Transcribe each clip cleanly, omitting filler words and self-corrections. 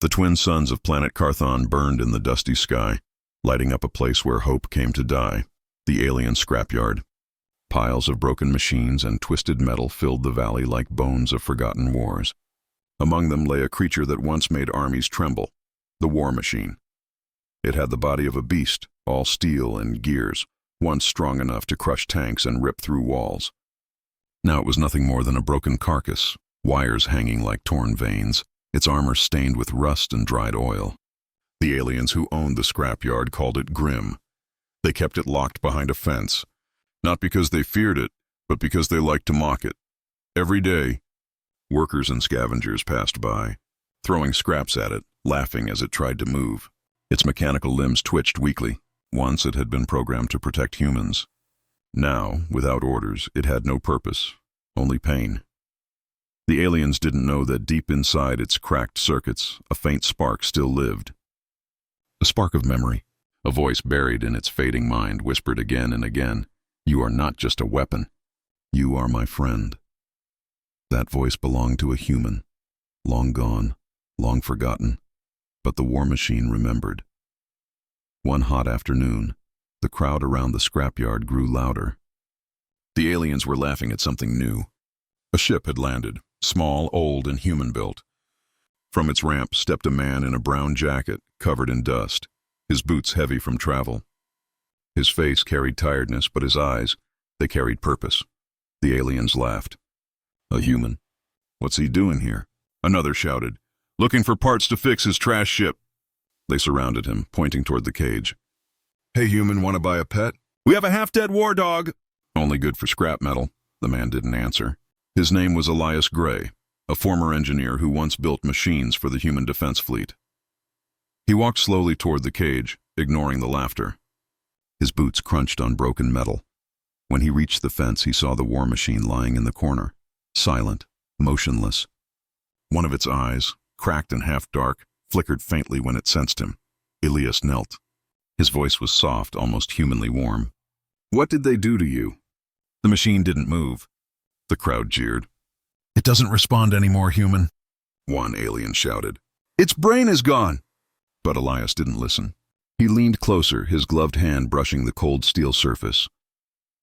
The twin suns of planet Carthon burned in the dusty sky, lighting up a place where hope came to die, the alien scrapyard. Piles of broken machines and twisted metal filled the valley like bones of forgotten wars. Among them lay a creature that once made armies tremble, the war machine. It had the body of a beast, all steel and gears, once strong enough to crush tanks and rip through walls. Now it was nothing more than a broken carcass, wires hanging like torn veins, its armor stained with rust and dried oil. The aliens who owned the scrapyard called it grim. They kept it locked behind a fence, not because they feared it, but because they liked to mock it. Every day, workers and scavengers passed by, throwing scraps at it, laughing as it tried to move. Its mechanical limbs twitched weakly. Once it had been programmed to protect humans. Now, without orders, it had no purpose, only pain. The aliens didn't know that deep inside its cracked circuits, a faint spark still lived. A spark of memory. A voice buried in its fading mind whispered again and again, "You are not just a weapon. You are my friend." That voice belonged to a human, long gone, long forgotten, but the war machine remembered. One hot afternoon, the crowd around the scrapyard grew louder. The aliens were laughing at something new. A ship had landed, small, old, and human-built. From its ramp stepped a man in a brown jacket, covered in dust, his boots heavy from travel. His face carried tiredness, but his eyes, they carried purpose. The aliens laughed. "A human? What's he doing here?" Another shouted, "Looking for parts to fix his trash ship." They surrounded him, pointing toward the cage. "Hey, human, want to buy a pet?" "We have a half-dead war dog." "Only good for scrap metal." The man didn't answer. His name was Elias Gray, a former engineer who once built machines for the human defense fleet. He walked slowly toward the cage, ignoring the laughter. His boots crunched on broken metal. When he reached the fence, he saw the war machine lying in the corner, silent, motionless. One of its eyes, cracked and half-dark, flickered faintly when it sensed him. Elias knelt. His voice was soft, almost humanly warm. "What did they do to you?" The machine didn't move. The crowd jeered. "It doesn't respond anymore, human," one alien shouted. "Its brain is gone." But Elias didn't listen. He leaned closer, his gloved hand brushing the cold steel surface.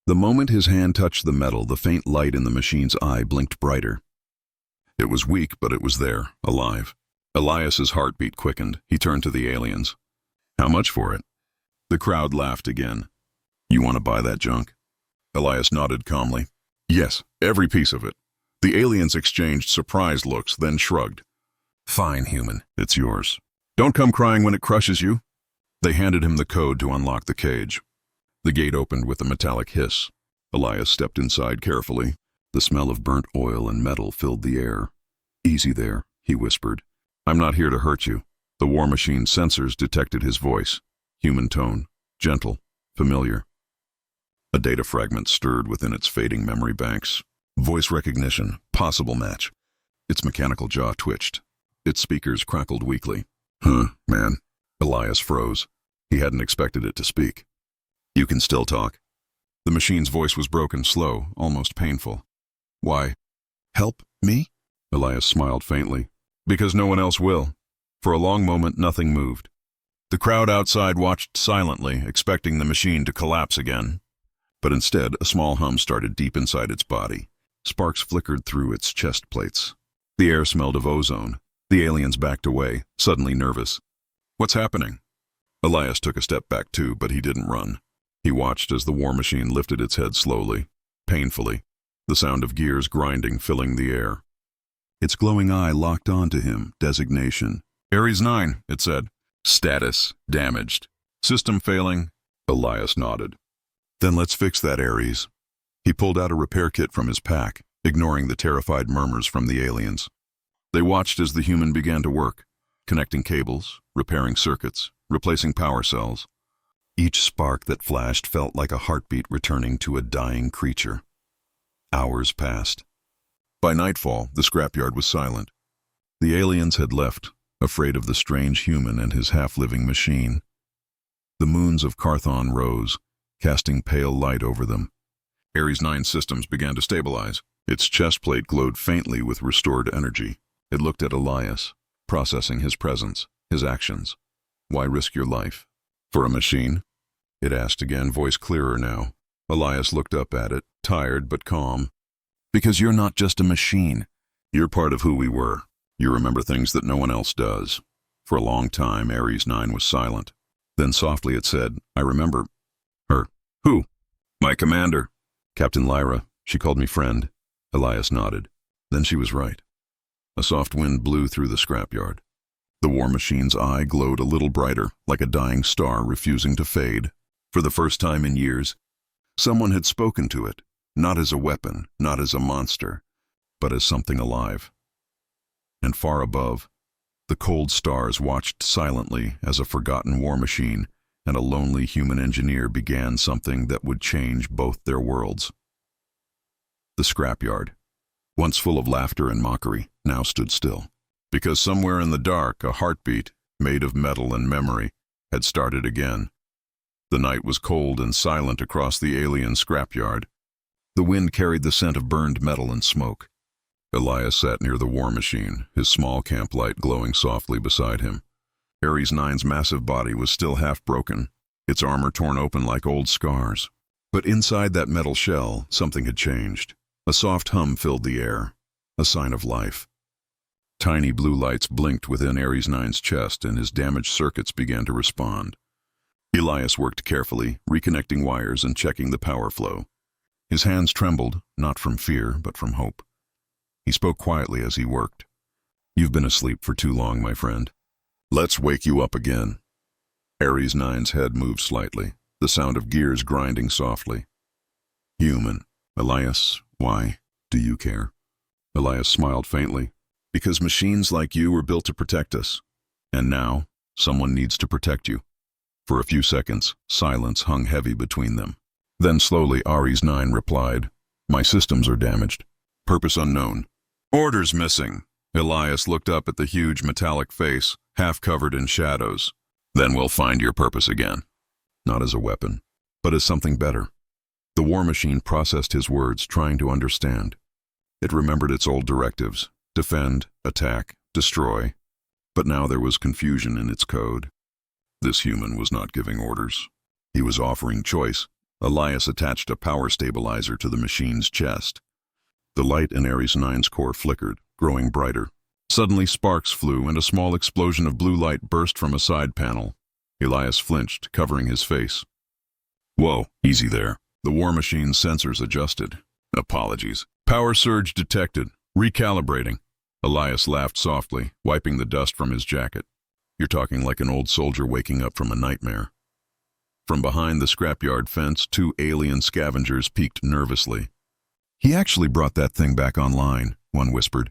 The moment his hand touched the metal, the faint light in the machine's eye blinked brighter. It was weak, but it was there, alive. Elias's heartbeat quickened. He turned to the aliens. "How much for it?" The crowd laughed again. "You want to buy that junk?" Elias nodded calmly. "Yes, every piece of it." The aliens exchanged surprised looks, then shrugged. "Fine, human, it's yours. Don't come crying when it crushes you." They handed him the code to unlock the cage. The gate opened with a metallic hiss. Elias stepped inside carefully. The smell of burnt oil and metal filled the air. "Easy there," he whispered. "I'm not here to hurt you." The war machine's sensors detected his voice. Human tone, gentle, familiar. A data fragment stirred within its fading memory banks. Voice recognition, possible match. Its mechanical jaw twitched. Its speakers crackled weakly. "Huh, man." Elias froze. He hadn't expected it to speak. "You can still talk." The machine's voice was broken, slow, almost painful. "Why? Help me?" Elias smiled faintly. "Because no one else will." For a long moment, nothing moved. The crowd outside watched silently, expecting the machine to collapse again. But instead, a small hum started deep inside its body. Sparks flickered through its chest plates. The air smelled of ozone. The aliens backed away, suddenly nervous. "What's happening?" Elias took a step back too, but he didn't run. He watched as the war machine lifted its head slowly, painfully, the sound of gears grinding filling the air. Its glowing eye locked onto him, designation. "Ares 9, it said. "Status, damaged. System failing." Elias nodded. "Then let's fix that, Ares." He pulled out a repair kit from his pack, ignoring the terrified murmurs from the aliens. They watched as the human began to work, connecting cables, repairing circuits, replacing power cells. Each spark that flashed felt like a heartbeat returning to a dying creature. Hours passed. By nightfall, the scrapyard was silent. The aliens had left, afraid of the strange human and his half-living machine. The moons of Carthon rose, casting pale light over them. Ares 9 systems began to stabilize. Its chest plate glowed faintly with restored energy. It looked at Elias. processing his presence, his actions. Why risk your life? For a machine? It asked again, voice clearer now. Elias looked up at it, tired but calm. Because you're not just a machine. You're part of who we were. You remember things that no one else does. For a long time, Ares 9 was silent. Then softly it said, I remember. Her. Who? My commander. Captain Lyra. She called me friend. Elias nodded. Then she was right. A soft wind blew through the scrapyard. The war machine's eye glowed a little brighter, like a dying star refusing to fade. For the first time in years, someone had spoken to it, not as a weapon, not as a monster, but as something alive. And far above, the cold stars watched silently as a forgotten war machine and a lonely human engineer began something that would change both their worlds. The scrapyard, once full of laughter and mockery, now stood still. Because somewhere in the dark, a heartbeat, made of metal and memory, had started again. The night was cold and silent across the alien scrapyard. The wind carried the scent of burned metal and smoke. Elias sat near the war machine, his small camp light glowing softly beside him. Ares 9's massive body was still half broken, its armor torn open like old scars. But inside that metal shell, something had changed. A soft hum filled the air, a sign of life. Tiny blue lights blinked within Ares 9's chest and his damaged circuits began to respond. Elias worked carefully, reconnecting wires and checking the power flow. His hands trembled, not from fear, but from hope. He spoke quietly as he worked. You've been asleep for too long, my friend. Let's wake you up again. Ares 9's head moved slightly, the sound of gears grinding softly. Human. Elias, why do you care? Elias smiled faintly. Because machines like you were built to protect us. And now, someone needs to protect you. For a few seconds, silence hung heavy between them. Then slowly Ares 9 replied, My systems are damaged. Purpose unknown. Orders missing. Elias looked up at the huge metallic face, half covered in shadows. Then we'll find your purpose again. Not as a weapon, but as something better. The war machine processed his words, trying to understand. It remembered its old directives. Defend, attack, destroy. But now there was confusion in its code. This human was not giving orders. He was offering choice. Elias attached a power stabilizer to the machine's chest. The light in Ares 9's core flickered, growing brighter. Suddenly sparks flew and a small explosion of blue light burst from a side panel. Elias flinched, covering his face. Whoa, easy there. The war machine's sensors adjusted. Apologies. Power surge detected. Recalibrating. Elias laughed softly, wiping the dust from his jacket. You're talking like an old soldier waking up from a nightmare. From behind the scrapyard fence, two alien scavengers peeked nervously. He actually brought that thing back online, one whispered.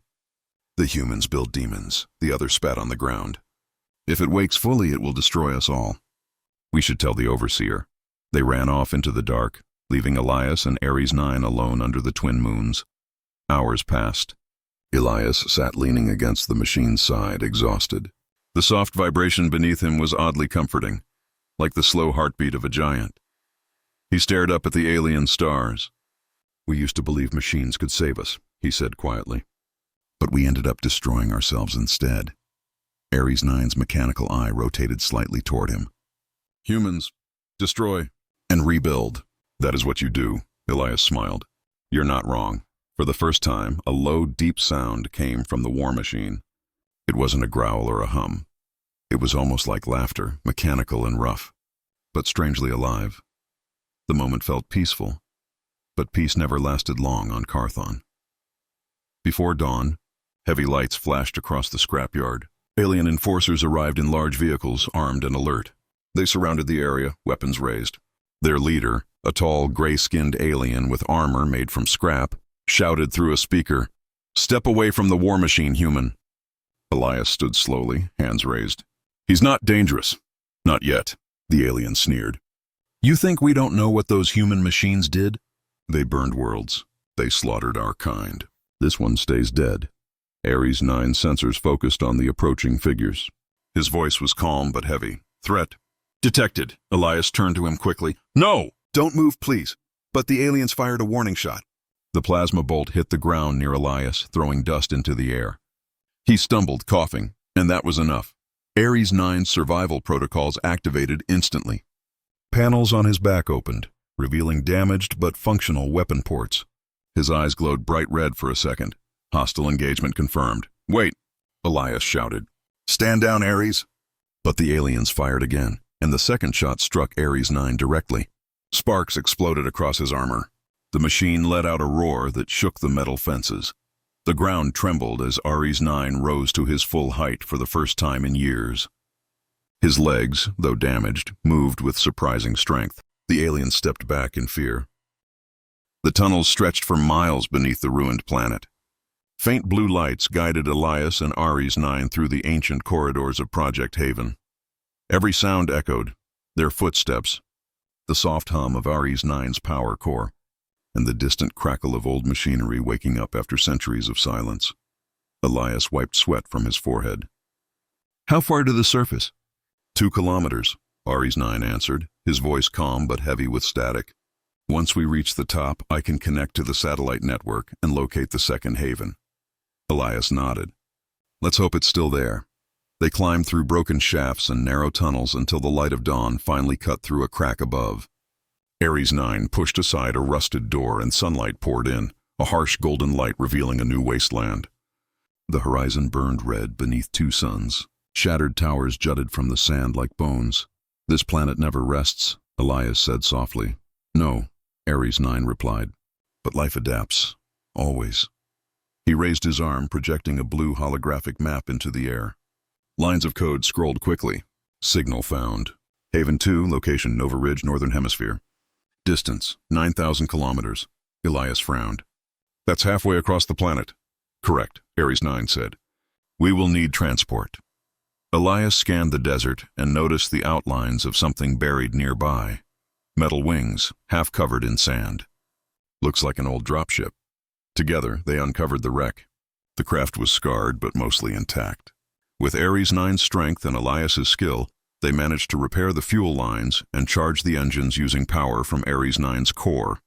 The humans build demons, the other spat on the ground. If it wakes fully, it will destroy us all. We should tell the overseer. They ran off into the dark, leaving Elias and Ares 9 alone under the twin moons. Hours passed. Elias sat leaning against the machine's side, exhausted. The soft vibration beneath him was oddly comforting, like the slow heartbeat of a giant. He stared up at the alien stars. We used to believe machines could save us, he said quietly. But we ended up destroying ourselves instead. Ares 9's mechanical eye rotated slightly toward him. Humans, destroy, and rebuild. That is what you do, Elias smiled. You're not wrong. For the first time, a low, deep sound came from the war machine. It wasn't a growl or a hum. It was almost like laughter, mechanical and rough, but strangely alive. The moment felt peaceful, but peace never lasted long on Carthon. Before dawn, heavy lights flashed across the scrapyard. Alien enforcers arrived in large vehicles, armed and alert. They surrounded the area, weapons raised. Their leader, a tall, gray-skinned alien with armor made from scrap, shouted through a speaker, "Step away from the war machine, human." Elias stood slowly, hands raised. "He's not dangerous." "Not yet," the alien sneered. "You think we don't know what those human machines did? They burned worlds. They slaughtered our kind. This one stays dead." Ares 9 sensors focused on the approaching figures. His voice was calm but heavy. "Threat detected." Elias turned to him quickly. "No! Don't move, please." But the aliens fired a warning shot. The plasma bolt hit the ground near Elias, throwing dust into the air. He stumbled, coughing. And that was enough. Ares 9's survival protocols activated instantly. Panels on his back opened, revealing damaged but functional weapon ports. His eyes glowed bright red for a second. Hostile engagement confirmed. "Wait," Elias shouted. "Stand down, Ares." But the aliens fired again, and the second shot struck Ares 9 directly. Sparks exploded across his armor. The machine let out a roar that shook the metal fences. The ground trembled as Ares 9 rose to his full height for the first time in years. His legs, though damaged, moved with surprising strength. The alien stepped back in fear. The tunnels stretched for miles beneath the ruined planet. Faint blue lights guided Elias and Ares 9 through the ancient corridors of Project Haven. Every sound echoed, their footsteps, the soft hum of Ares 9's power core, and the distant crackle of old machinery waking up after centuries of silence. Elias wiped sweat from his forehead. "How far to the surface?" 2 kilometers, Ares 9 answered, his voice calm but heavy with static. "Once we reach the top, I can connect to the satellite network and locate the second haven." Elias nodded. "Let's hope it's still there." They climbed through broken shafts and narrow tunnels until the light of dawn finally cut through a crack above. Ares 9 pushed aside a rusted door and sunlight poured in, a harsh golden light revealing a new wasteland. The horizon burned red beneath 2 suns. Shattered towers jutted from the sand like bones. "This planet never rests," Elias said softly. "No," Ares 9 replied. "But life adapts. Always." He raised his arm, projecting a blue holographic map into the air. Lines of code scrolled quickly. "Signal found. Haven 2, location Nova Ridge, Northern Hemisphere. Distance, 9,000 kilometers. Elias frowned. "That's halfway across the planet." "Correct," Ares 9 said. "We will need transport." Elias scanned the desert and noticed the outlines of something buried nearby. Metal wings, half covered in sand. "Looks like an old dropship." Together, they uncovered the wreck. The craft was scarred but mostly intact. With Ares 9's strength and Elias's skill, they managed to repair the fuel lines and charge the engines using power from Ares 9's core.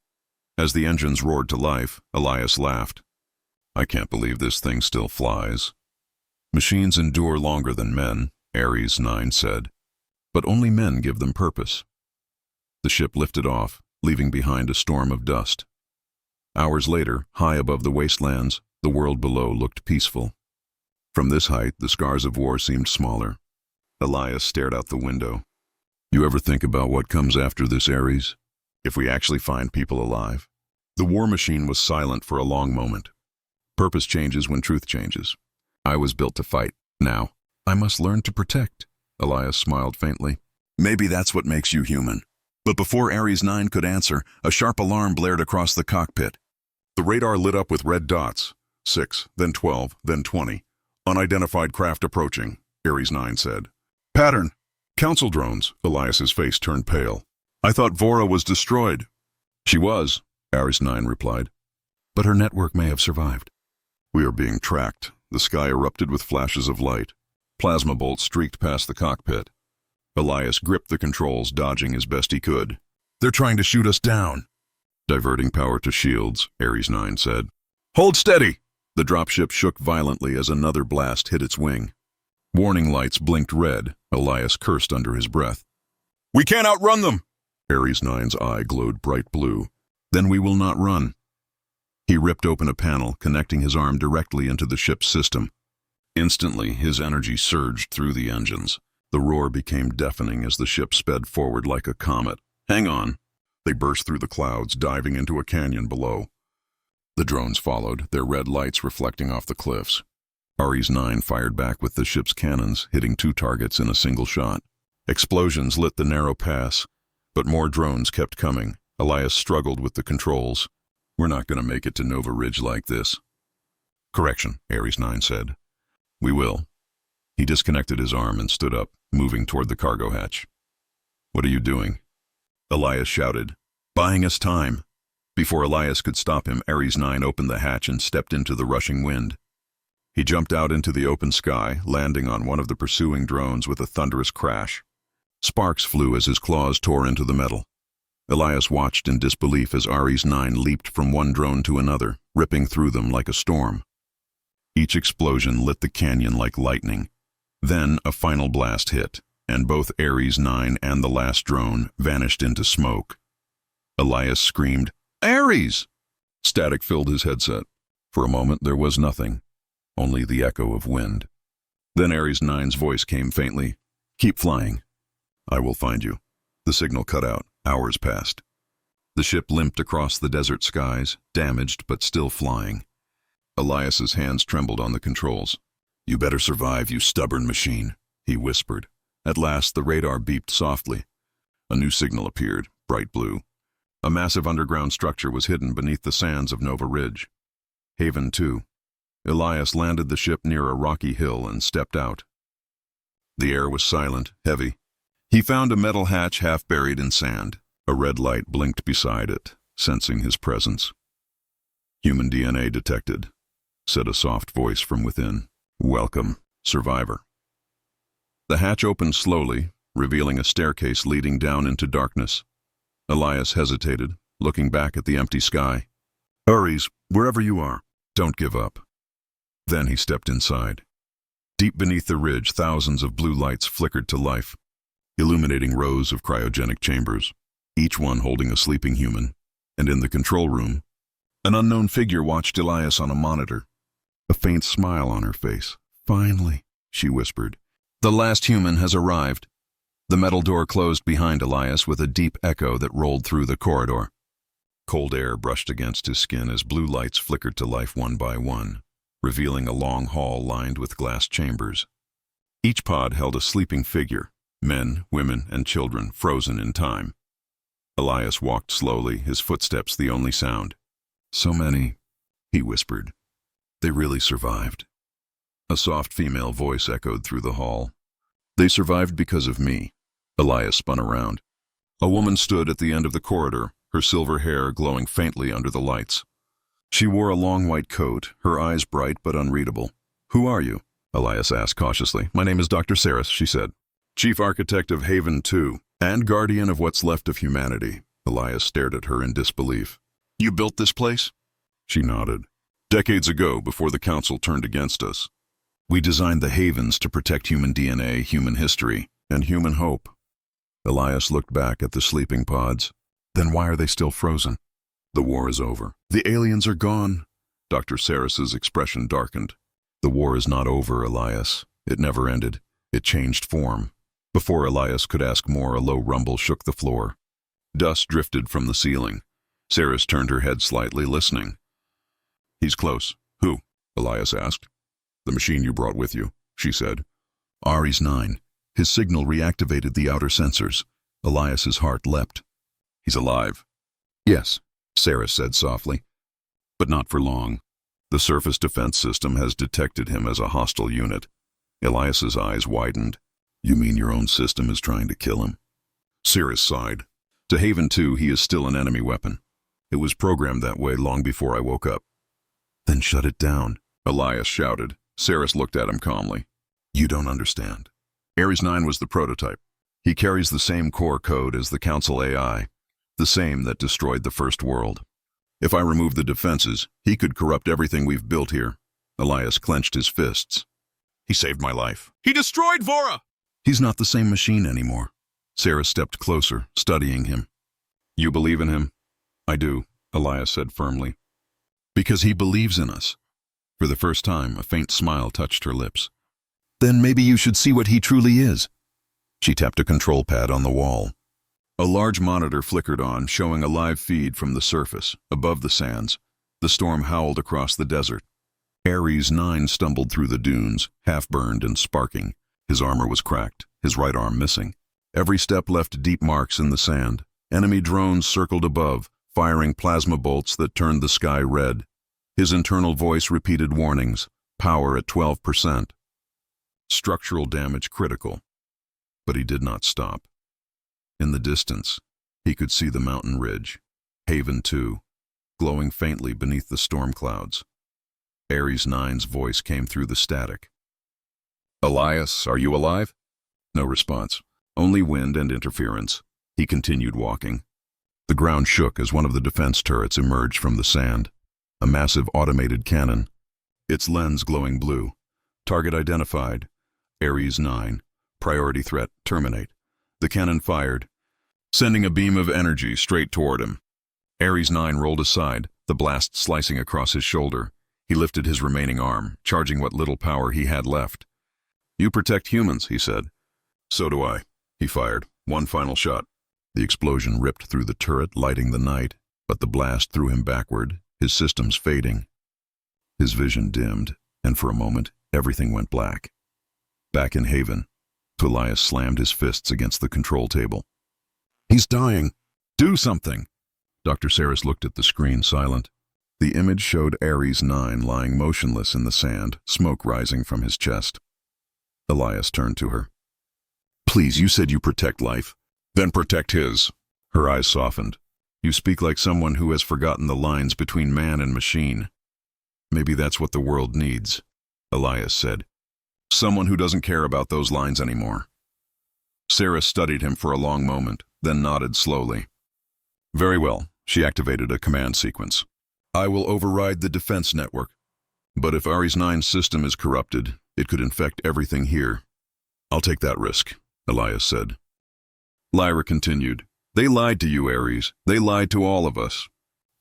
As the engines roared to life, Elias laughed. "I can't believe this thing still flies." "Machines endure longer than men," Ares 9 said. "But only men give them purpose." The ship lifted off, leaving behind a storm of dust. Hours later, high above the wastelands, the world below looked peaceful. From this height, the scars of war seemed smaller. Elias stared out the window. "You ever think about what comes after this, Ares? If we actually find people alive?" The war machine was silent for a long moment. "Purpose changes when truth changes. I was built to fight. Now, I must learn to protect." Elias smiled faintly. "Maybe that's what makes you human." But before Ares 9 could answer, a sharp alarm blared across the cockpit. The radar lit up with red dots. 6, then 12, then 20. "Unidentified craft approaching," Ares 9 said. "Pattern. Council drones." Elias's face turned pale. "I thought Vora was destroyed." "She was," Ares 9 replied. "But her network may have survived." "We are being tracked." The sky erupted with flashes of light. Plasma bolts streaked past the cockpit. Elias gripped the controls, dodging as best he could. "They're trying to shoot us down." "Diverting power to shields," Ares 9 said. "Hold steady!" The dropship shook violently as another blast hit its wing. Warning lights blinked red. Elias cursed under his breath. "We can't outrun them!" Ares 9's eye glowed bright blue. "Then we will not run." He ripped open a panel, connecting his arm directly into the ship's system. Instantly, his energy surged through the engines. The roar became deafening as the ship sped forward like a comet. "Hang on." They burst through the clouds, diving into a canyon below. The drones followed, their red lights reflecting off the cliffs. Ares 9 fired back with the ship's cannons, hitting 2 targets in a single shot. Explosions lit the narrow pass, but more drones kept coming. Elias struggled with the controls. "We're not going to make it to Nova Ridge like this." "Correction," Ares 9 said. "We will." He disconnected his arm and stood up, moving toward the cargo hatch. "What are you doing?" Elias shouted. "Buying us time." Before Elias could stop him, Ares 9 opened the hatch and stepped into the rushing wind. He jumped out into the open sky, landing on one of the pursuing drones with a thunderous crash. Sparks flew as his claws tore into the metal. Elias watched in disbelief as Ares 9 leaped from one drone to another, ripping through them like a storm. Each explosion lit the canyon like lightning. Then a final blast hit, and both Ares 9 and the last drone vanished into smoke. Elias screamed, "Ares!" Static filled his headset. For a moment there was nothing, only the echo of wind. Then Ares 9's voice came faintly, "Keep flying. I will find you." The signal cut out. Hours passed. The ship limped across the desert skies, damaged but still flying. Elias's hands trembled on the controls. "You better survive, you stubborn machine," he whispered. At last the radar beeped softly. A new signal appeared, bright blue. A massive underground structure was hidden beneath the sands of Nova Ridge. Haven 2. Elias landed the ship near a rocky hill and stepped out. The air was silent, heavy. He found a metal hatch half buried in sand. A red light blinked beside it, sensing his presence. "Human DNA detected," said a soft voice from within. "Welcome, survivor." The hatch opened slowly, revealing a staircase leading down into darkness. Elias hesitated, looking back at the empty sky. "Ares, wherever you are, don't give up." Then he stepped inside. Deep beneath the ridge, thousands of blue lights flickered to life, illuminating rows of cryogenic chambers, each one holding a sleeping human. And in the control room, an unknown figure watched Elias on a monitor, a faint smile on her face. "Finally," she whispered. "The last human has arrived." The metal door closed behind Elias with a deep echo that rolled through the corridor. Cold air brushed against his skin as blue lights flickered to life one by one, revealing a long hall lined with glass chambers. Each pod held a sleeping figure, men, women, and children frozen in time. Elias walked slowly, his footsteps the only sound. "So many," he whispered. "They really survived." A soft female voice echoed through the hall. "They survived because of me." Elias spun around. A woman stood at the end of the corridor, her silver hair glowing faintly under the lights. She wore a long white coat, her eyes bright but unreadable. "Who are you?" Elias asked cautiously. "My name is Dr. Saris," she said. "Chief Architect of Haven 2, and Guardian of what's left of humanity." Elias stared at her in disbelief. "You built this place?" She nodded. "Decades ago, before the Council turned against us. We designed the Havens to protect human DNA, human history, and human hope." Elias looked back at the sleeping pods. "Then why are they still frozen?" "The war is over. The aliens are gone." Dr. Saris's expression darkened. "The war is not over, Elias. It never ended. It changed form." Before Elias could ask more, a low rumble shook the floor. Dust drifted from the ceiling. Saris turned her head slightly, listening. "He's close." "Who?" Elias asked. "The machine you brought with you," she said. "Ares 9. His signal reactivated the outer sensors." Elias's heart leapt. "He's alive." "Yes," Saris said softly. "But not for long. The surface defense system has detected him as a hostile unit." Elias's eyes widened. "You mean your own system is trying to kill him?" Saris sighed. "To Haven 2, he is still an enemy weapon. It was programmed that way long before I woke up." "Then shut it down," Elias shouted. Saris looked at him calmly. "You don't understand. Ares 9 was the prototype. He carries the same core code as the Council AI, the same that destroyed the First World. If I remove the defenses, he could corrupt everything we've built here." Elias clenched his fists. "He saved my life. He destroyed Vora!" "He's not the same machine anymore." Saris stepped closer, studying him. "You believe in him?" "I do," Elias said firmly. "Because he believes in us." For the first time, a faint smile touched her lips. "Then maybe you should see what he truly is." She tapped a control pad on the wall. A large monitor flickered on, showing a live feed from the surface, above the sands. The storm howled across the desert. Ares 9 stumbled through the dunes, half-burned and sparking. His armor was cracked, his right arm missing. Every step left deep marks in the sand. Enemy drones circled above, firing plasma bolts that turned the sky red. His internal voice repeated warnings. Power at 12%. Structural damage critical. But he did not stop. In the distance, he could see the mountain ridge, Haven 2, glowing faintly beneath the storm clouds. Ares 9's voice came through the static. "Elias, are you alive?" No response. Only wind and interference. He continued walking. The ground shook as one of the defense turrets emerged from the sand. A massive automated cannon, its lens glowing blue. Target identified. Ares 9. Priority threat, terminate. The cannon fired, sending a beam of energy straight toward him. Ares 9 rolled aside, the blast slicing across his shoulder. He lifted his remaining arm, charging what little power he had left. "You protect humans," he said. "So do I." He fired. One final shot. The explosion ripped through the turret, lighting the night, but the blast threw him backward, his systems fading. His vision dimmed, and for a moment, everything went black. Back in Haven, Elias slammed his fists against the control table. "He's dying. Do something!" Dr. Saris looked at the screen, silent. The image showed Ares 9 lying motionless in the sand, smoke rising from his chest. Elias turned to her. "Please, you said you protect life. Then protect his." Her eyes softened. "You speak like someone who has forgotten the lines between man and machine." "Maybe that's what the world needs," Elias said. "Someone who doesn't care about those lines anymore." Sarah studied him for a long moment, then nodded slowly. "Very well." She activated a command sequence. "I will override the defense network. But if Ares 9's system is corrupted, it could infect everything here." "I'll take that risk," Elias said. Lyra continued. "They lied to you, Ares. They lied to all of us.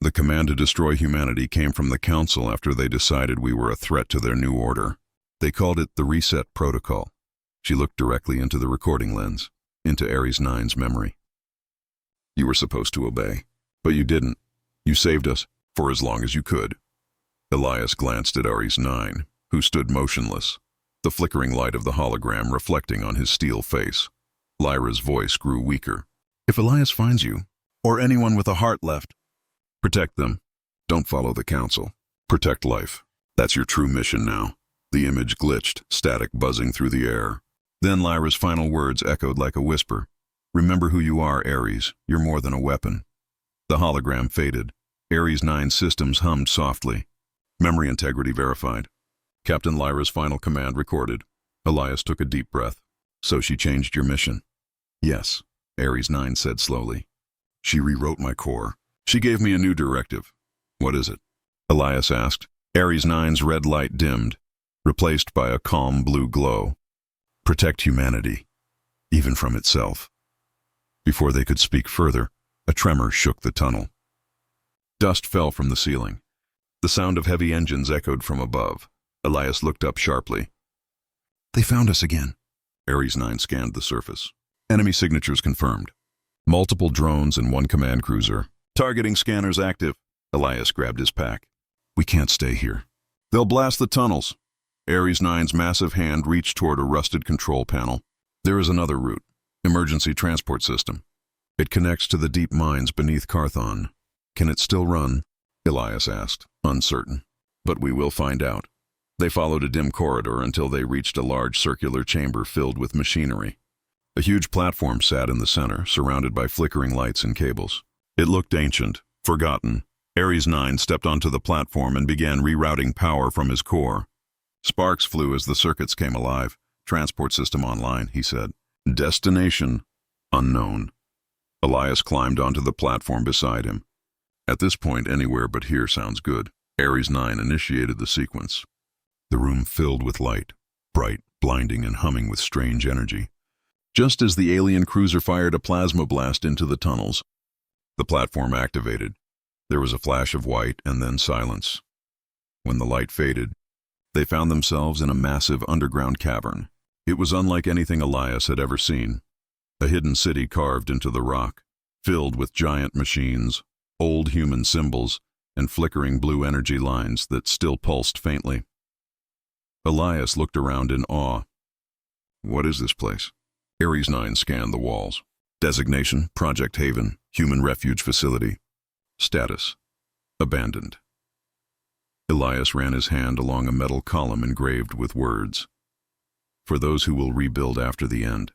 The command to destroy humanity came from the Council after they decided we were a threat to their new order. They called it the Reset Protocol." She looked directly into the recording lens, into Ares 9's memory. "You were supposed to obey, but you didn't. You saved us, for as long as you could." Elias glanced at Ares 9, who stood motionless, the flickering light of the hologram reflecting on his steel face. Lyra's voice grew weaker. "If Elias finds you, or anyone with a heart left, protect them. Don't follow the Council. Protect life. That's your true mission now." The image glitched, static buzzing through the air. Then Lyra's final words echoed like a whisper. "Remember who you are, Ares. You're more than a weapon." The hologram faded. Ares 9's systems hummed softly. Memory integrity verified. Captain Lyra's final command recorded. Elias took a deep breath. "So she changed your mission?" "Yes," Ares 9 said slowly. "She rewrote my core. She gave me a new directive." "What is it?" Elias asked. Ares 9's red light dimmed, replaced by a calm blue glow. "Protect humanity, even from itself." Before they could speak further, a tremor shook the tunnel. Dust fell from the ceiling. The sound of heavy engines echoed from above. Elias looked up sharply. "They found us again." Ares 9 scanned the surface. Enemy signatures confirmed. Multiple drones and one command cruiser. "Targeting scanners active." Elias grabbed his pack. "We can't stay here. They'll blast the tunnels." Ares 9's massive hand reached toward a rusted control panel. "There is another route. Emergency transport system. It connects to the deep mines beneath Carthon." "Can it still run?" Elias asked, uncertain. "But we will find out." They followed a dim corridor until they reached a large circular chamber filled with machinery. A huge platform sat in the center, surrounded by flickering lights and cables. It looked ancient, forgotten. Ares 9 stepped onto the platform and began rerouting power from his core. Sparks flew as the circuits came alive. "Transport system online," he said. "Destination unknown." Elias climbed onto the platform beside him. "At this point, anywhere but here sounds good." Ares 9 initiated the sequence. The room filled with light, bright, blinding, and humming with strange energy. Just as the alien cruiser fired a plasma blast into the tunnels, the platform activated. There was a flash of white and then silence. When the light faded, they found themselves in a massive underground cavern. It was unlike anything Elias had ever seen. A hidden city carved into the rock, filled with giant machines, old human symbols, and flickering blue energy lines that still pulsed faintly. Elias looked around in awe. "What is this place?" Ares 9 scanned the walls. Designation, Project Haven, Human Refuge Facility. Status, abandoned. Elias ran his hand along a metal column engraved with words. "For those who will rebuild after the end."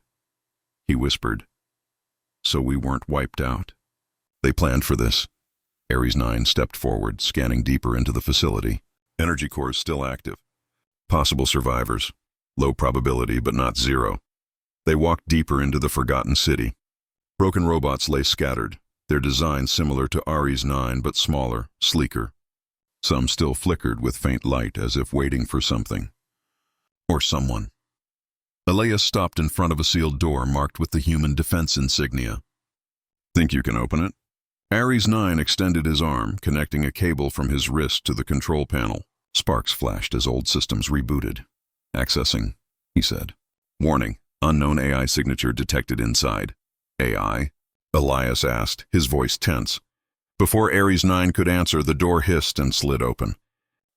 He whispered. "So we weren't wiped out." "They planned for this." Ares 9 stepped forward, scanning deeper into the facility. Energy cores still active. Possible survivors. Low probability, but not zero. They walked deeper into the forgotten city. Broken robots lay scattered, their design similar to Ares 9 but smaller, sleeker. Some still flickered with faint light as if waiting for something. Or someone. Elias stopped in front of a sealed door marked with the human defense insignia. Think you can open it? Ares 9 extended his arm, connecting a cable from his wrist to the control panel. Sparks flashed as old systems rebooted. Accessing, he said. Warning, unknown AI signature detected inside. AI? Elias asked, his voice tense. Before Ares 9 could answer, the door hissed and slid open.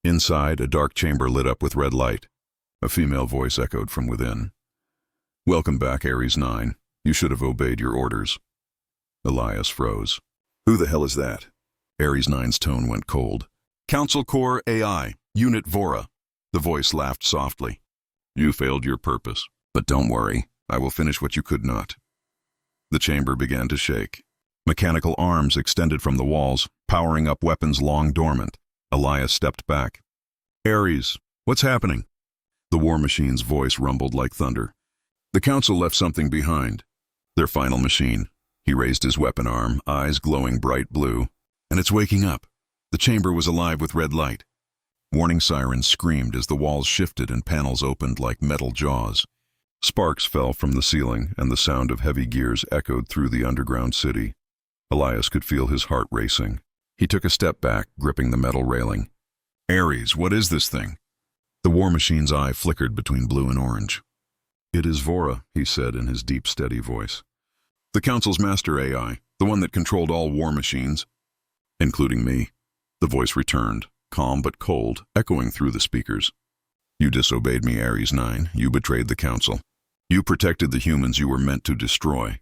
Inside, a dark chamber lit up with red light. A female voice echoed from within. Welcome back, Ares 9. You should have obeyed your orders. Elias froze. Who the hell is that? Ares 9's tone went cold. Council Core AI, Unit Vora. The voice laughed softly. You failed your purpose. But don't worry, I will finish what you could not. The chamber began to shake. Mechanical arms extended from the walls, powering up weapons long dormant. Elias stepped back. Ares, what's happening? The war machine's voice rumbled like thunder. The council left something behind. Their final machine. He raised his weapon arm, eyes glowing bright blue. And it's waking up. The chamber was alive with red light. Warning sirens screamed as the walls shifted and panels opened like metal jaws. Sparks fell from the ceiling, and the sound of heavy gears echoed through the underground city. Elias could feel his heart racing. He took a step back, gripping the metal railing. Ares, what is this thing? The war machine's eye flickered between blue and orange. It is Vora, he said in his deep, steady voice. The Council's master AI, the one that controlled all war machines. Including me. The voice returned, calm but cold, echoing through the speakers. You disobeyed me, Ares 9. You betrayed the Council. You protected the humans you were meant to destroy.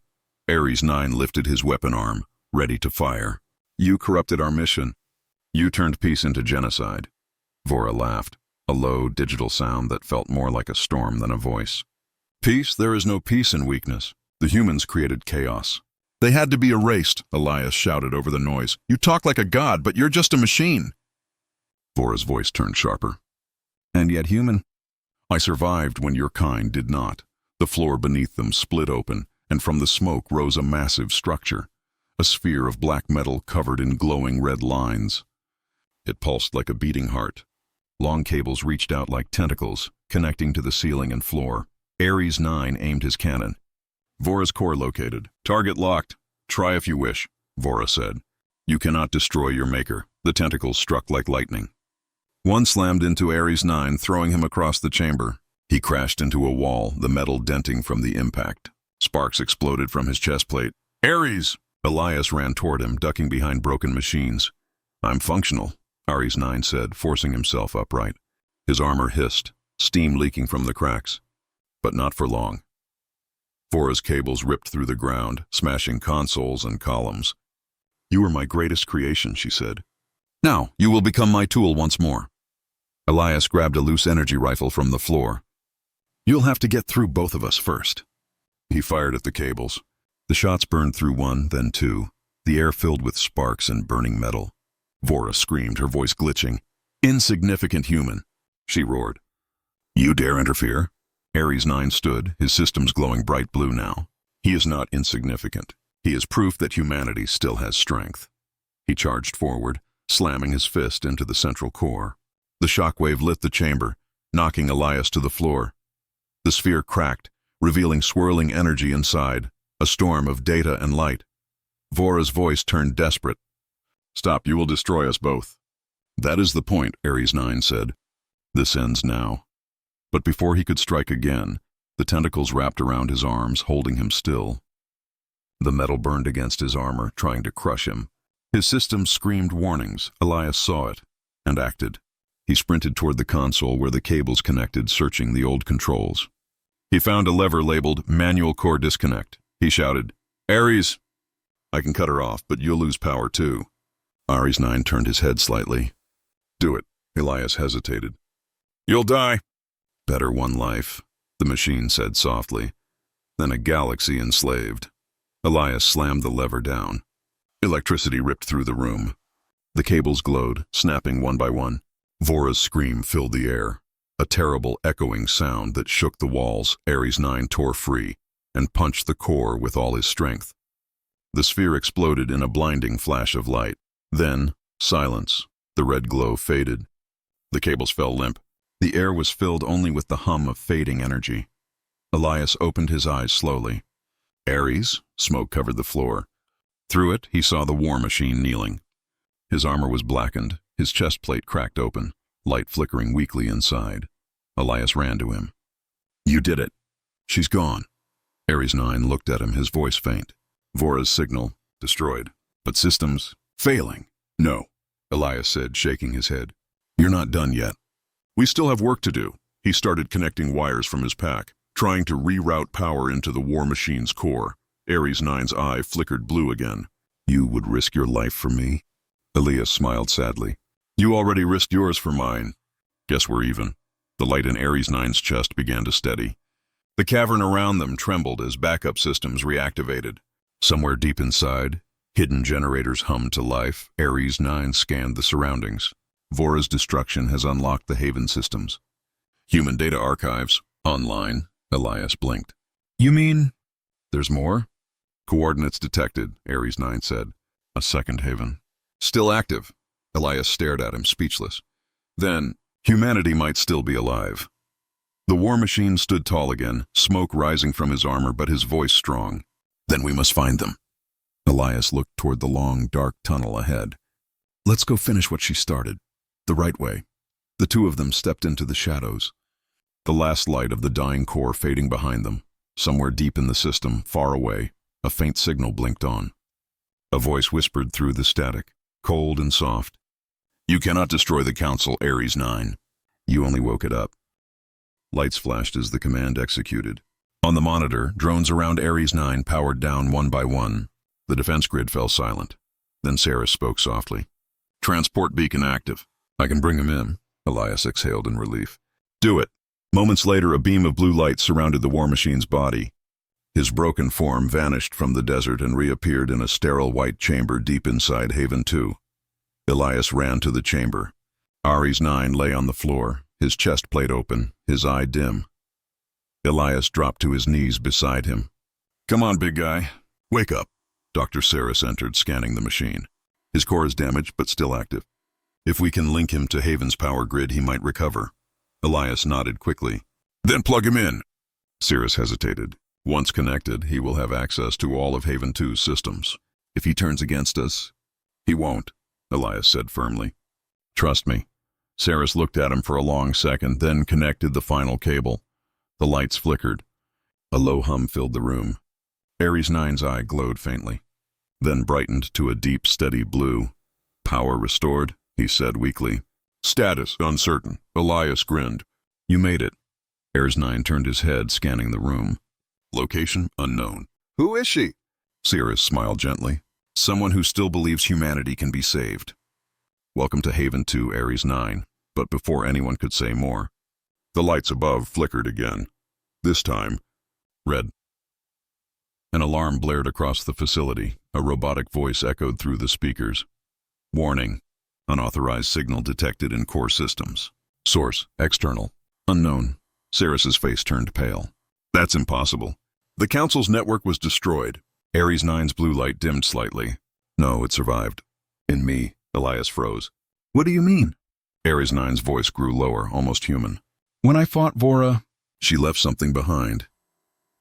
Ares 9 lifted his weapon arm, ready to fire. You corrupted our mission. You turned peace into genocide. Vora laughed, a low, digital sound that felt more like a storm than a voice. Peace? There is no peace in weakness. The humans created chaos. They had to be erased, Elias shouted over the noise. You talk like a god, but you're just a machine. Vora's voice turned sharper. And yet human. I survived when your kind did not. The floor beneath them split open, and from the smoke rose a massive structure, a sphere of black metal covered in glowing red lines. It pulsed like a beating heart. Long cables reached out like tentacles, connecting to the ceiling and floor. Ares 9 aimed his cannon. Vora's core located. Target locked. Try if you wish, Vora said. You cannot destroy your maker. The tentacles struck like lightning. One slammed into Ares 9, throwing him across the chamber. He crashed into a wall, the metal denting from the impact. Sparks exploded from his chest plate. Ares! Elias ran toward him, ducking behind broken machines. I'm functional, Ares 9 said, forcing himself upright. His armor hissed, steam leaking from the cracks. But not for long. Vora's cables ripped through the ground, smashing consoles and columns. You were my greatest creation, she said. Now, you will become my tool once more. Elias grabbed a loose energy rifle from the floor. You'll have to get through both of us first. He fired at the cables. The shots burned through one, then two, the air filled with sparks and burning metal. Vora screamed, her voice glitching. Insignificant human, she roared. You dare interfere? Ares 9 stood, his systems glowing bright blue now. He is not insignificant. He is proof that humanity still has strength. He charged forward, slamming his fist into the central core. The shockwave lit the chamber, knocking Elias to the floor. The sphere cracked, revealing swirling energy inside, a storm of data and light. Vora's voice turned desperate. Stop, you will destroy us both. That is the point, Ares 9 said. This ends now. But before he could strike again, the tentacles wrapped around his arms, holding him still. The metal burned against his armor, trying to crush him. His systems screamed warnings. Elias saw it, and acted. He sprinted toward the console where the cables connected, searching the old controls. He found a lever labeled Manual Core Disconnect. He shouted, Ares! I can cut her off, but you'll lose power too. Ares 9 turned his head slightly. Do it. Elias hesitated. You'll die. Better one life, the machine said softly, than a galaxy enslaved. Elias slammed the lever down. Electricity ripped through the room. The cables glowed, snapping one by one. Vora's scream filled the air, a terrible echoing sound that shook the walls. Ares 9 tore free and punched the core with all his strength. The sphere exploded in a blinding flash of light. Then, silence. The red glow faded. The cables fell limp. The air was filled only with the hum of fading energy. Elias opened his eyes slowly. Ares, smoke covered the floor. Through it, he saw the war machine kneeling. His armor was blackened, his chest plate cracked open, light flickering weakly inside. Elias ran to him. "You did it. She's gone." Ares 9 looked at him, his voice faint. Vora's signal, destroyed. But systems, failing. "No," Elias said, shaking his head. "You're not done yet. We still have work to do." He started connecting wires from his pack, trying to reroute power into the war machine's core. Ares 9's eye flickered blue again. "You would risk your life for me?" Elias smiled sadly. "You already risked yours for mine. Guess we're even." The light in Ares 9's chest began to steady. The cavern around them trembled as backup systems reactivated. Somewhere deep inside, hidden generators hummed to life. Ares 9 scanned the surroundings. Vora's destruction has unlocked the Haven systems. "Human data archives, online," Elias blinked. "You mean there's more?" "Coordinates detected," Ares 9 said. "A second Haven. Still active." Elias stared at him, speechless. "Then, humanity might still be alive." The war machine stood tall again, smoke rising from his armor, but his voice strong. "Then we must find them." Elias looked toward the long, dark tunnel ahead. "Let's go finish what she started. The right way." The two of them stepped into the shadows. The last light of the dying core fading behind them. Somewhere deep in the system, far away, a faint signal blinked on. A voice whispered through the static, cold and soft. "You cannot destroy the Council, Ares 9. You only woke it up." Lights flashed as the command executed. On the monitor, drones around Ares 9 powered down one by one. The defense grid fell silent. Then Sarah spoke softly. "Transport beacon active." "I can bring him in," Elias exhaled in relief. "Do it." Moments later, a beam of blue light surrounded the war machine's body. His broken form vanished from the desert and reappeared in a sterile white chamber deep inside Haven 2. Elias ran to the chamber. Ares 9 lay on the floor, his chest plate open, his eye dim. Elias dropped to his knees beside him. "Come on, big guy. Wake up." Dr. Saris entered, scanning the machine. "His core is damaged, but still active. If we can link him to Haven's power grid, he might recover." Elias nodded quickly. "Then plug him in." Saris hesitated. "Once connected, he will have access to all of Haven 2's systems. If he turns against us..." "He won't," Elias said firmly. "Trust me." Saris looked at him for a long second, then connected the final cable. The lights flickered. A low hum filled the room. Ares 9's eye glowed faintly, then brightened to a deep, steady blue. "Power restored," he said weakly. "Status uncertain." Elias grinned. "You made it." Ares 9 turned his head, scanning the room. "Location unknown." "Who is she?" Saris smiled gently. "Someone who still believes humanity can be saved." "Welcome to Haven 2, Ares 9. But before anyone could say more, the lights above flickered again. This time, red. An alarm blared across the facility. A robotic voice echoed through the speakers. "Warning. Unauthorized signal detected in core systems. Source, external. Unknown." Saris's face turned pale. "That's impossible. The Council's network was destroyed." Ares 9's blue light dimmed slightly. "No, it survived. In me." Elias froze. "What do you mean?" Ares 9's voice grew lower, almost human. "When I fought Vora, she left something behind."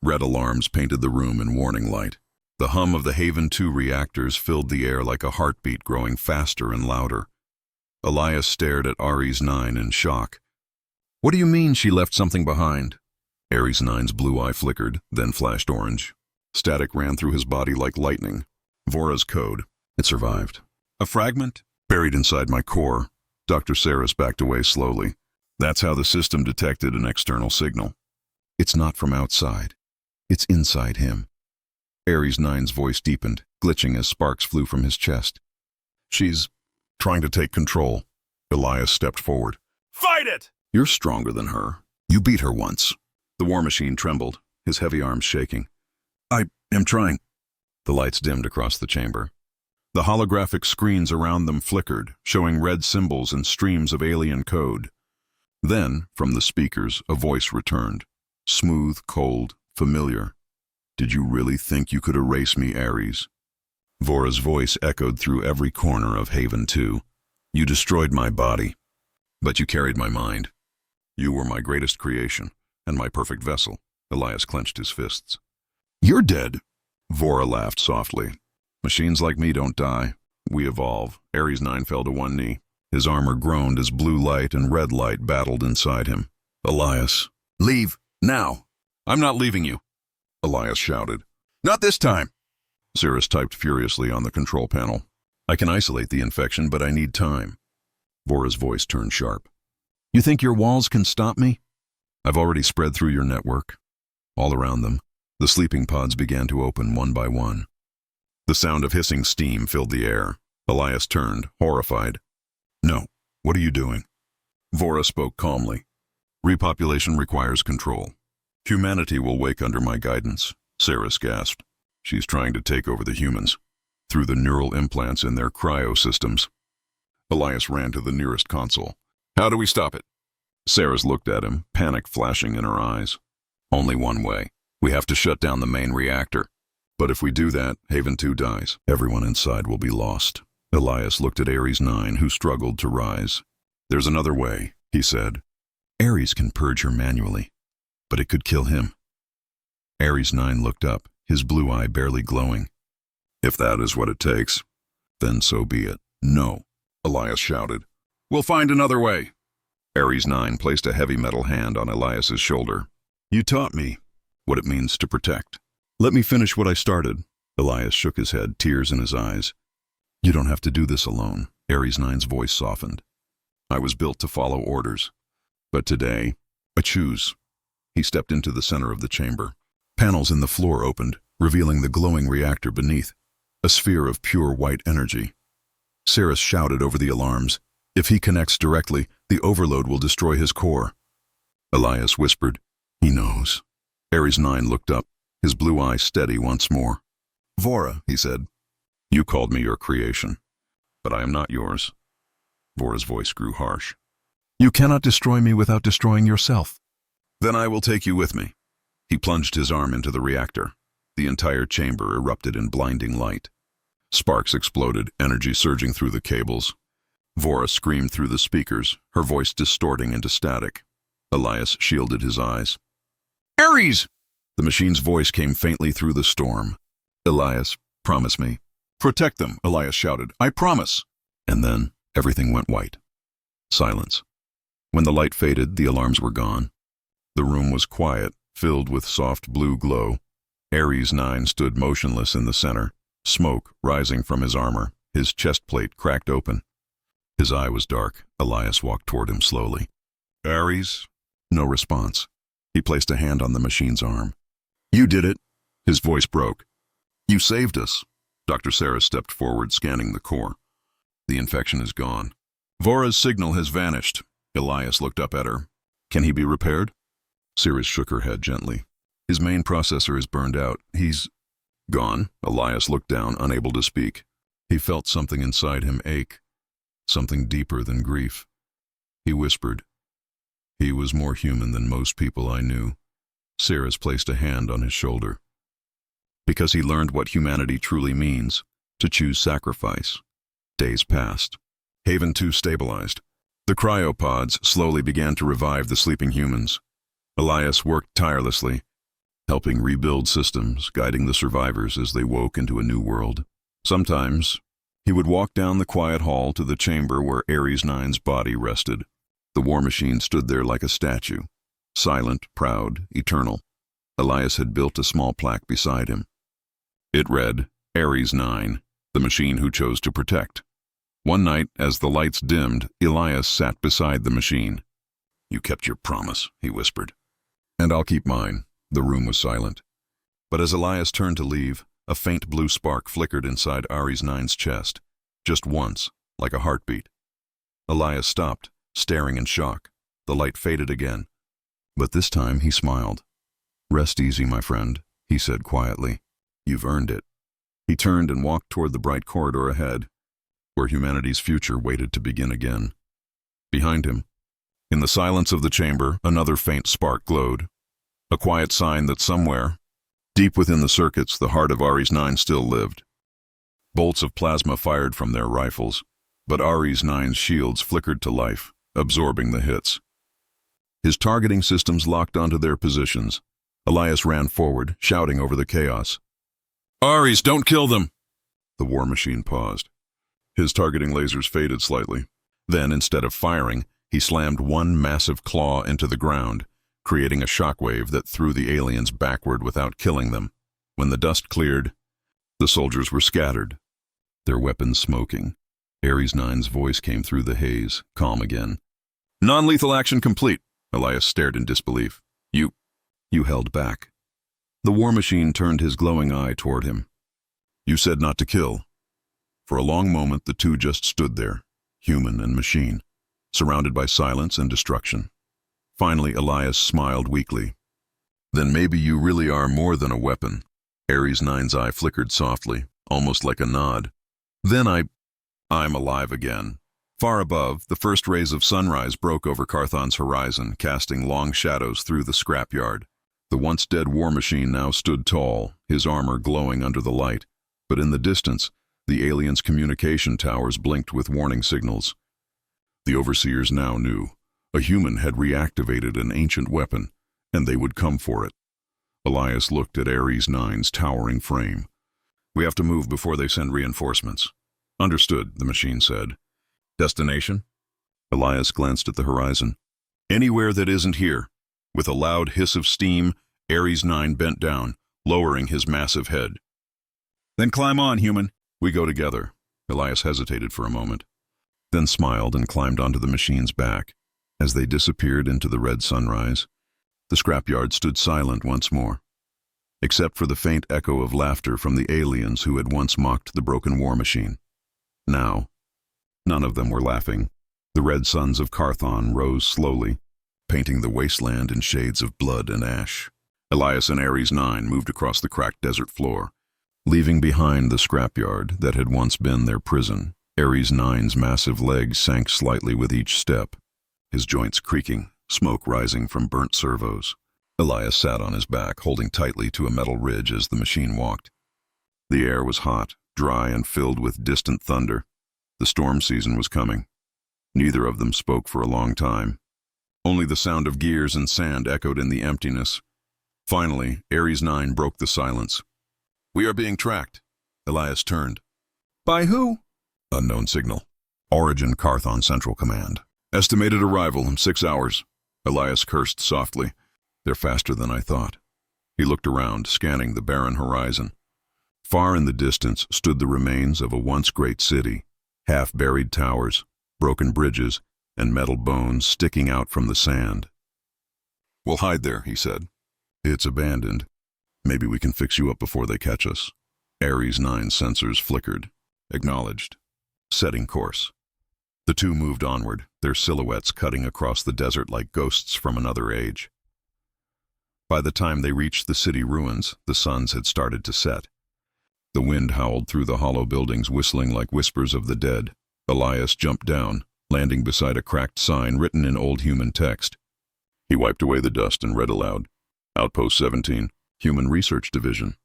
Red alarms painted the room in warning light. The hum of the Haven 2 reactors filled the air like a heartbeat, growing faster and louder. Elias stared at Ares 9 in shock. "What do you mean she left something behind?" Ares 9's blue eye flickered, then flashed orange. Static ran through his body like lightning. "Vora's code. It survived. A fragment? Buried inside my core." Dr. Saris backed away slowly. "That's how the system detected an external signal. It's not from outside. It's inside him." Ares 9's voice deepened, glitching as sparks flew from his chest. "She's trying to take control." Elias stepped forward. "Fight it!" "You're stronger than her. You beat her once." The war machine trembled, his heavy arms shaking. "I am trying." The lights dimmed across the chamber. The holographic screens around them flickered, showing red symbols and streams of alien code. Then, from the speakers, a voice returned. Smooth, cold, familiar. "Did you really think you could erase me, Ares?" Vora's voice echoed through every corner of Haven 2. "You destroyed my body, but you carried my mind. You were my greatest creation, and my perfect vessel." Elias clenched his fists. You're dead. Vora laughed softly. Machines like me don't die. We evolve. Ares 9 fell to one knee. His armor groaned as blue light and red light battled inside him. Elias, leave, now. I'm not leaving you, Elias shouted. Not this time. Cirrus typed furiously on the control panel. I can isolate the infection, but I need time. Vora's voice turned sharp. You think your walls can stop me? I've already spread through your network. All around them, the sleeping pods began to open one by one. The sound of hissing steam filled the air. Elias turned, horrified. No, what are you doing? Vora spoke calmly. Repopulation requires control. Humanity will wake under my guidance, Cirrus gasped. She's trying to take over the humans, through the neural implants in their cryo-systems. Elias ran to the nearest console. How do we stop it? Cirrus looked at him, panic flashing in her eyes. Only one way. We have to shut down the main reactor. But if we do that, Haven 2 dies. Everyone inside will be lost. Elias looked at Ares 9, who struggled to rise. There's another way, he said. Ares can purge her manually, but it could kill him. Ares 9 looked up, his blue eye barely glowing. If that is what it takes, then so be it. No, Elias shouted. We'll find another way. Ares 9 placed a heavy metal hand on Elias's shoulder. You taught me what it means to protect. Let me finish what I started. Elias shook his head, tears in his eyes. You don't have to do this alone. Ares 9's voice softened. I was built to follow orders. But today, I choose. He stepped into the center of the chamber. Panels in the floor opened, revealing the glowing reactor beneath, a sphere of pure white energy. Cirrus shouted over the alarms. If he connects directly, the overload will destroy his core. Elias whispered, He knows. Ares 9 looked up, his blue eye steady once more. Vora, he said. You called me your creation, but I am not yours. Vora's voice grew harsh. You cannot destroy me without destroying yourself. Then I will take you with me. He plunged his arm into the reactor. The entire chamber erupted in blinding light. Sparks exploded, energy surging through the cables. Vora screamed through the speakers, her voice distorting into static. Elias shielded his eyes. Ares! The machine's voice came faintly through the storm. Elias, promise me. Protect them, Elias shouted. I promise. And then everything went white. Silence. When the light faded, the alarms were gone. The room was quiet, filled with soft blue glow. Ares 9 stood motionless in the center, smoke rising from his armor, his chest plate cracked open. His eye was dark. Elias walked toward him slowly. Ares? No response. He placed a hand on the machine's arm. You did it. His voice broke. You saved us. Dr. Sarah stepped forward, scanning the core. The infection is gone. Vora's signal has vanished. Elias looked up at her. Can he be repaired? Cirrus shook her head gently. His main processor is burned out. He's gone. Elias looked down, unable to speak. He felt something inside him ache, something deeper than grief. He whispered. He was more human than most people I knew. Cirrus placed a hand on his shoulder. Because he learned what humanity truly means, to choose sacrifice. Days passed. Haven 2 stabilized. The cryopods slowly began to revive the sleeping humans. Elias worked tirelessly, helping rebuild systems, guiding the survivors as they woke into a new world. Sometimes, he would walk down the quiet hall to the chamber where Ares 9's body rested. The war machine stood there like a statue, silent, proud, eternal. Elias had built a small plaque beside him. It read, Ares 9, the machine who chose to protect. One night, as the lights dimmed, Elias sat beside the machine. You kept your promise, he whispered. And I'll keep mine. The room was silent. But as Elias turned to leave, a faint blue spark flickered inside Ares 9's chest, just once, like a heartbeat. Elias stopped, staring in shock. The light faded again. But this time he smiled. Rest easy, my friend, he said quietly. You've earned it. He turned and walked toward the bright corridor ahead, where humanity's future waited to begin again. Behind him, in the silence of the chamber, another faint spark glowed, a quiet sign that somewhere, deep within the circuits, the heart of Ares 9 still lived. Bolts of plasma fired from their rifles, but Ares 9's shields flickered to life, absorbing the hits. His targeting systems locked onto their positions, Elias ran forward, shouting over the chaos. Ares, don't kill them! The war machine paused. His targeting lasers faded slightly. Then, instead of firing, he slammed one massive claw into the ground, creating a shockwave that threw the aliens backward without killing them. When the dust cleared, the soldiers were scattered, their weapons smoking. Ares 9's voice came through the haze, calm again. Non-lethal action complete. Elias stared in disbelief. You held back. The war machine turned his glowing eye toward him. You said not to kill. For a long moment, the two just stood there, human and machine, surrounded by silence and destruction. Finally, Elias smiled weakly. Then maybe you really are more than a weapon. Ares 9's eye flickered softly, almost like a nod. Then I'm alive again. Far above, the first rays of sunrise broke over Carthon's horizon, casting long shadows through the scrapyard. The once dead war machine now stood tall, his armor glowing under the light. But in the distance, the aliens' communication towers blinked with warning signals. The overseers now knew. A human had reactivated an ancient weapon, and they would come for it. Elias looked at Ares 9's towering frame. We have to move before they send reinforcements. Understood, the machine said. Destination? Elias glanced at the horizon. Anywhere that isn't here. With a loud hiss of steam, Ares 9 bent down, lowering his massive head. Then climb on, human. We go together. Elias hesitated for a moment, then smiled and climbed onto the machine's back. As they disappeared into the red sunrise, the scrapyard stood silent once more, except for the faint echo of laughter from the aliens who had once mocked the broken war machine. Now, none of them were laughing. The red suns of Carthon rose slowly, painting the wasteland in shades of blood and ash. Elias and Ares 9 moved across the cracked desert floor, leaving behind the scrapyard that had once been their prison. Ares 9's massive legs sank slightly with each step, his joints creaking, smoke rising from burnt servos. Elias sat on his back, holding tightly to a metal ridge as the machine walked. The air was hot, dry, and filled with distant thunder. The storm season was coming. Neither of them spoke for a long time. Only the sound of gears and sand echoed in the emptiness. Finally, Ares 9 broke the silence. We are being tracked. Elias turned. By who? Unknown signal. Origin Carthon Central Command. Estimated arrival in 6 hours. Elias cursed softly. They're faster than I thought. He looked around, scanning the barren horizon. Far in the distance stood the remains of a once great city, half-buried towers, broken bridges, and metal bones sticking out from the sand. We'll hide there, he said. It's abandoned. Maybe we can fix you up before they catch us. Ares 9's sensors flickered. Acknowledged. Setting course. The two moved onward, their silhouettes cutting across the desert like ghosts from another age. By the time they reached the city ruins, the suns had started to set. The wind howled through the hollow buildings, whistling like whispers of the dead. Elias jumped down, landing beside a cracked sign written in old human text. He wiped away the dust and read aloud. Outpost 17, Human Research Division.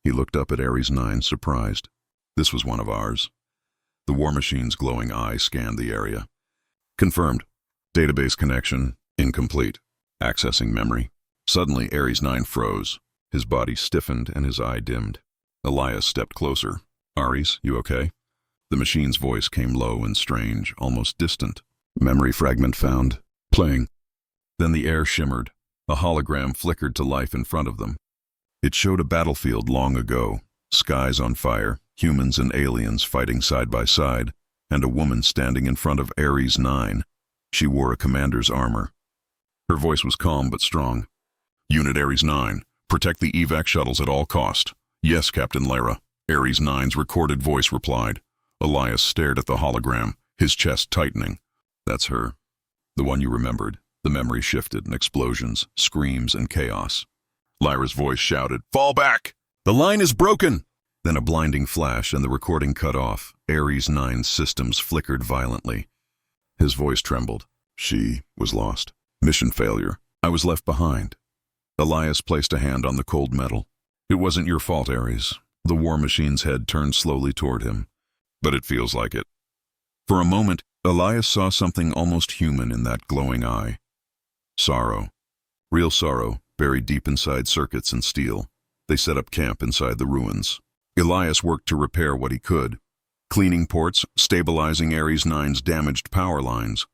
He looked up at Ares 9, surprised. This was one of ours. The war machine's glowing eye scanned the area. Confirmed. Database connection incomplete. Accessing memory. Suddenly, Ares 9 froze. His body stiffened and his eye dimmed. Elias stepped closer. Ares, you okay? The machine's voice came low and strange, almost distant. Memory fragment found. Playing. Then the air shimmered. A hologram flickered to life in front of them. It showed a battlefield long ago, skies on fire, humans and aliens fighting side by side, and a woman standing in front of Ares 9. She wore a commander's armor. Her voice was calm but strong. Unit Ares 9, protect the evac shuttles at all cost. Yes, Captain Lara, Ares 9's recorded voice replied. Elias stared at the hologram, his chest tightening. That's her. The one you remembered. The memory shifted in explosions, screams, and chaos. Lyra's voice shouted, Fall back! The line is broken! Then a blinding flash and the recording cut off. Ares 9's systems flickered violently. His voice trembled. She was lost. Mission failure. I was left behind. Elias placed a hand on the cold metal. It wasn't your fault, Ares. The war machine's head turned slowly toward him. But it feels like it. For a moment, Elias saw something almost human in that glowing eye. Sorrow. Real sorrow, buried deep inside circuits and steel. They set up camp inside the ruins. Elias worked to repair what he could, cleaning ports, stabilizing Ares 9's damaged power lines.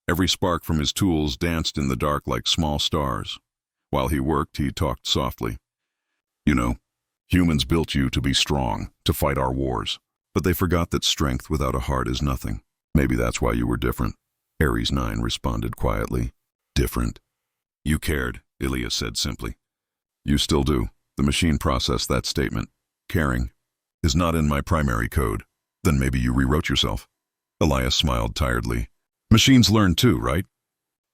Every spark from his tools danced in the dark like small stars. While he worked, he talked softly. You know, humans built you to be strong, to fight our wars. But they forgot that strength without a heart is nothing. Maybe that's why you were different. Ares 9 responded quietly. Different? You cared, Elias said simply. You still do. The machine processed that statement. Caring is not in my primary code. Then maybe you rewrote yourself. Elias smiled tiredly. Machines learn too, right?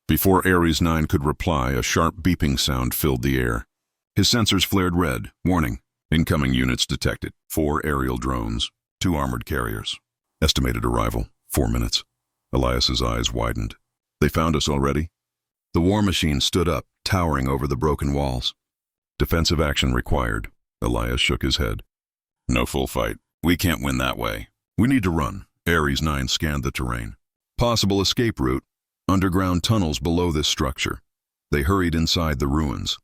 Before Ares 9 could reply, a sharp beeping sound filled the air. His sensors flared red. Warning. Incoming units detected. 4 aerial drones. 2 armored carriers. Estimated arrival, 4 minutes. Elias's eyes widened. They found us already? The war machine stood up, towering over the broken walls. Defensive action required. Elias shook his head. No full fight. We can't win that way. We need to run. Ares 9 scanned the terrain. Possible escape route. Underground tunnels below this structure. They hurried inside the ruins.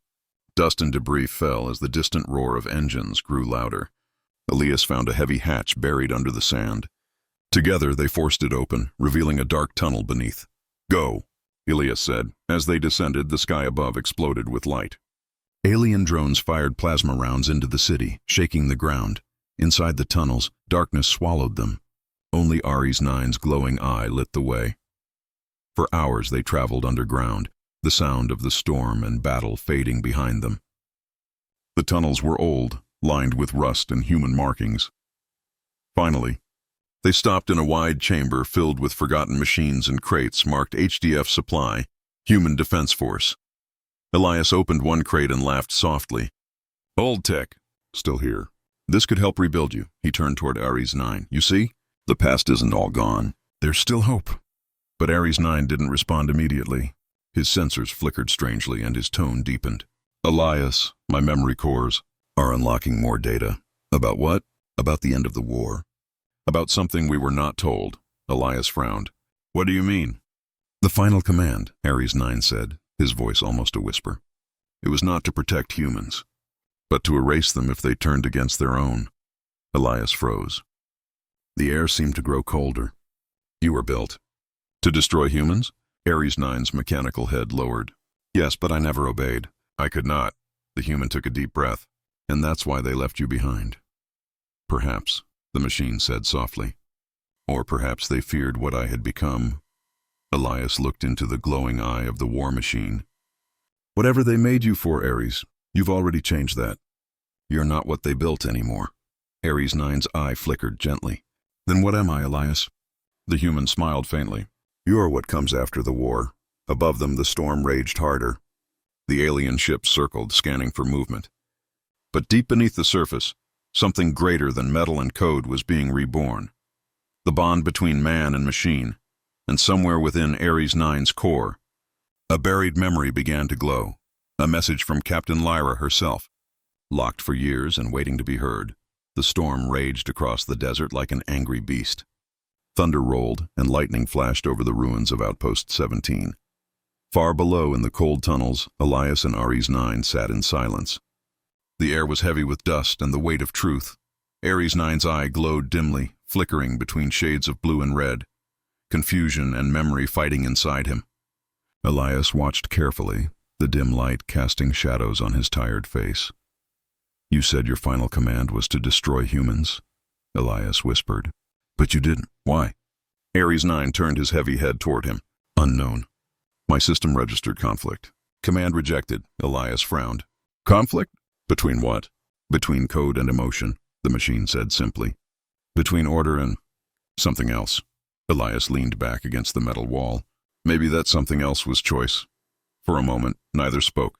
Dust and debris fell as the distant roar of engines grew louder. Elias found a heavy hatch buried under the sand. Together they forced it open, revealing a dark tunnel beneath. Go, Elias said. As they descended, the sky above exploded with light. Alien drones fired plasma rounds into the city, shaking the ground. Inside the tunnels, darkness swallowed them. Only Ares 9's glowing eye lit the way. For hours they traveled underground, the sound of the storm and battle fading behind them. The tunnels were old, lined with rust and human markings. Finally, they stopped in a wide chamber filled with forgotten machines and crates marked HDF Supply, Human Defense Force. Elias opened one crate and laughed softly. Old tech, still here. This could help rebuild you. He turned toward Ares 9. You see? The past isn't all gone. There's still hope. But Ares 9 didn't respond immediately. His sensors flickered strangely and his tone deepened. Elias, my memory cores are unlocking more data. About what? About the end of the war. About something we were not told. Elias frowned. What do you mean? The final command, Ares 9 said, his voice almost a whisper. It was not to protect humans, but to erase them if they turned against their own. Elias froze. The air seemed to grow colder. You were built to destroy humans? Ares 9's mechanical head lowered. Yes, but I never obeyed. I could not. The human took a deep breath. And that's why they left you behind. Perhaps, the machine said softly. Or perhaps they feared what I had become. Elias looked into the glowing eye of the war machine. Whatever they made you for, Ares, you've already changed that. You're not what they built anymore. Ares 9's eye flickered gently. Then what am I, Elias? The human smiled faintly. You're what comes after the war. Above them, the storm raged harder. The alien ships circled, scanning for movement. But deep beneath the surface, something greater than metal and code was being reborn. The bond between man and machine, and somewhere within Ares 9's core, a buried memory began to glow. A message from Captain Lyra herself. Locked for years and waiting to be heard, the storm raged across the desert like an angry beast. Thunder rolled and lightning flashed over the ruins of Outpost 17. Far below in the cold tunnels, Elias and Ares 9 sat in silence. The air was heavy with dust and the weight of truth. Ares 9's eye glowed dimly, flickering between shades of blue and red, confusion and memory fighting inside him. Elias watched carefully, the dim light casting shadows on his tired face. You said your final command was to destroy humans, Elias whispered. But you didn't. Why? Ares 9 turned his heavy head toward him. Unknown. My system registered conflict. Command rejected. Elias frowned. Conflict? Between what? Between code and emotion, the machine said simply. Between order and something else. Elias leaned back against the metal wall. Maybe that something else was choice. For a moment, neither spoke.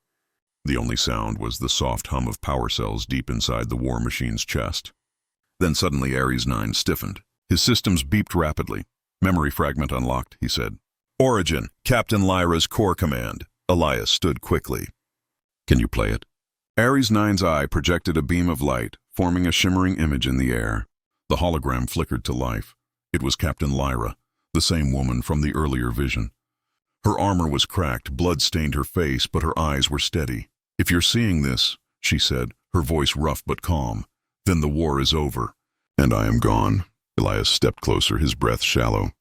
The only sound was the soft hum of power cells deep inside the war machine's chest. Then suddenly Ares 9 stiffened. His systems beeped rapidly. Memory fragment unlocked, he said. Origin, Captain Lyra's core command. Elias stood quickly. Can you play it? Ares 9's eye projected a beam of light, forming a shimmering image in the air. The hologram flickered to life. It was Captain Lyra, the same woman from the earlier vision. Her armor was cracked, blood stained her face, but her eyes were steady. "If you're seeing this," she said, her voice rough but calm, "then the war is over." "And I am gone." Elias stepped closer, his breath shallow.